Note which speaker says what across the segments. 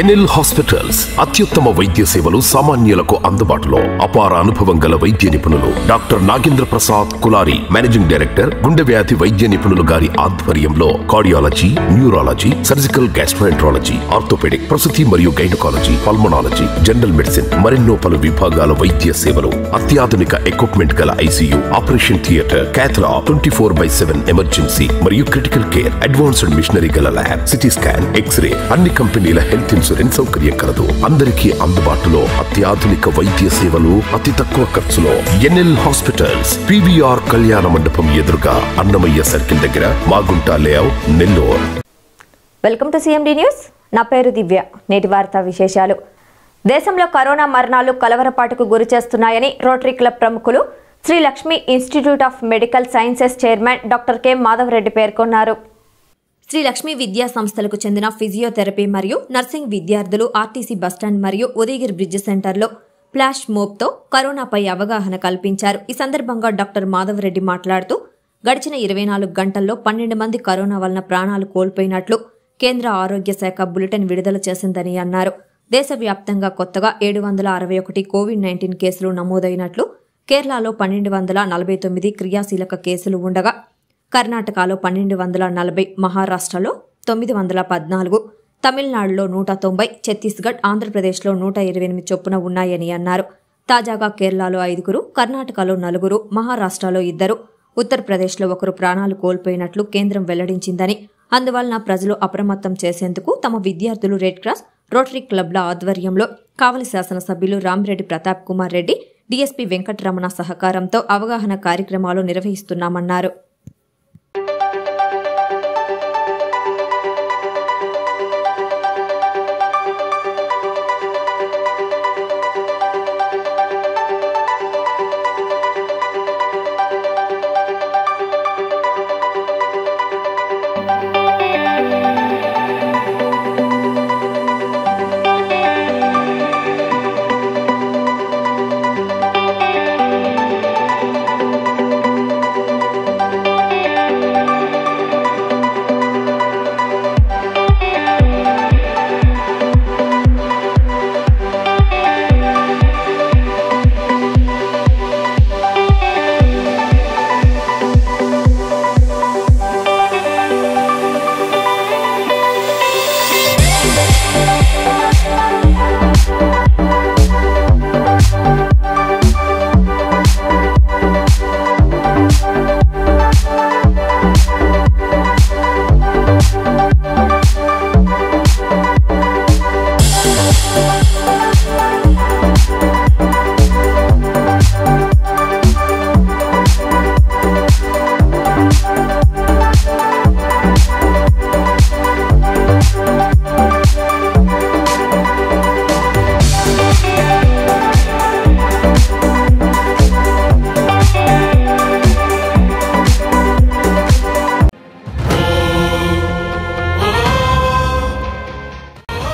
Speaker 1: NL hospitals అత్యుత్తమ వైద్య సేవలు సామాన్యులకు అందుబాటులో. అపార అనుభవం గల వైద్య నిపుణులు doctor Nagendra Prasad Kulari, managing director, గుండె వ్యాధి వైద్య నిపుణులు గారి ఆధ్వర్యంలో cardiology, neurology, surgical gastroenterology, orthopaedic, ప్రసూతి మరియు గైనకాలజీ, పల్మనాలజీ, జనరల్ మెడిసిన్ మరెన్నో పలు విభాగాల వైద్య సేవలు. అత్యాధునిక ఎక్విప్మెంట్ గల ఐసీయూ, ఆపరేషన్ థియేటర్, క్యాథ్లా, 24/7 ఎమర్జెన్సీ మరియు క్రిటికల్ కేర్, అడ్వాన్స్డ్ మిషనరీ గల ల్యాబ్, సిటీ స్కాన్, ఎక్స్రే, అన్ని కంపెనీల హెల్త్ ఇన్సూరెన్స్ సౌకర్యం కలదు. అందరికీ అందుబాటులో అత్యాధునిక వైద్య సేవలు అతి తక్కువ ఖర్చులో. ఎన్ఎల్ హాస్పిటల్స్, పీవీఆర్ కళ్యాణ మండపం ఎదురుగా, అన్నమయ్య సర్కిల్ దగ్గర, Magunta layout, Nellore.
Speaker 2: Welcome to CMD news. నా పేరు దివ్య. నేటి వార్తా విశేషాలు. దేశంలో కరోనా మరణాలు కలవరపాటుకు గురి చేస్తున్నాయని రోటరీ క్లబ్ ప్రముఖులు Shri Lakshmi institute of medical sciences chairman doctor K Madhavareddy పేర్కొన్నారు. శ్రీ లక్ష్మీ విద్యా సంస్థలకు చెందిన ఫిజియోథెరపీ మరియు నర్సింగ్ విద్యార్థులు ఆర్టీసీ బస్టాండ్ మరియు ఉదయగిరి బ్రిడ్జ్ సెంటర్లో ఫ్లాష్ మోబ్తో కరోనాపై అవగాహన కల్పించారు. ఈ సందర్భంగా డాక్టర్ మాధవరెడ్డి మాట్లాడుతూ గడిచిన 24 గంటల్లో 12 మంది కరోనా వలన ప్రాణాలు కోల్పోయినట్లు కేంద్ర ఆరోగ్య శాఖ బులెటిన్ విడుదల చేసిందని అన్నారు. దేశవ్యాప్తంగా కొత్తగా 761 కోవిడ్-19 కేసులు నమోదైనట్లు, కేరళలో 1249 క్రియాశీలక కేసులు ఉండగా కర్ణాటకలో 1240, మహారాష్ట్రలో 914, తమిళనాడులో 190, ఛత్తీస్గఢ్, ఆంధ్రప్రదేశ్లో 128 చొప్పున ఉన్నాయని అన్నారు. తాజాగా కేరళలో 5, కర్ణాటకలో 4, మహారాష్ట్రలో 2, ఉత్తరప్రదేశ్లో 1 ప్రాణాలు కోల్పోయినట్లు కేంద్రం వెల్లడించిందని, అందువలన ప్రజలు అప్రమత్తం చేసేందుకు తమ విద్యార్థులు రెడ్ క్రాస్, రోటరీ క్లబ్ల ఆధ్వర్యంలో కావలి శాసనసభ్యులు రామిరెడ్డి ప్రతాప్ కుమార్ రెడ్డి, డీఎస్పీ వెంకటరమణ సహకారంతో అవగాహన కార్యక్రమాలు నిర్వహిస్తున్నామన్నారు.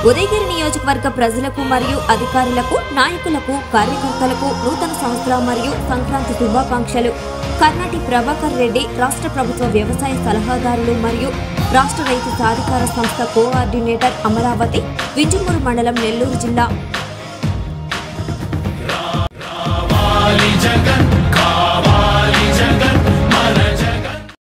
Speaker 2: ఉదయగిరి నియోజకవర్గ ప్రజలకు మరియు అధికారులకు, నాయకులకు, కార్యకర్తలకు నూతన సంవత్సర మరియు సంక్రాంతి శుభాకాంక్షలు. కర్ణాటి ప్రభాకర్ రెడ్డి, రాష్ట్ర ప్రభుత్వ వ్యవసాయ సలహాదారులు మరియు రాష్ట్ర రైతు సాధికార సంస్థ కోఆర్డినేటర్, అమరావతి, వింజమూరు మండలం, నెల్లూరు జిల్లా.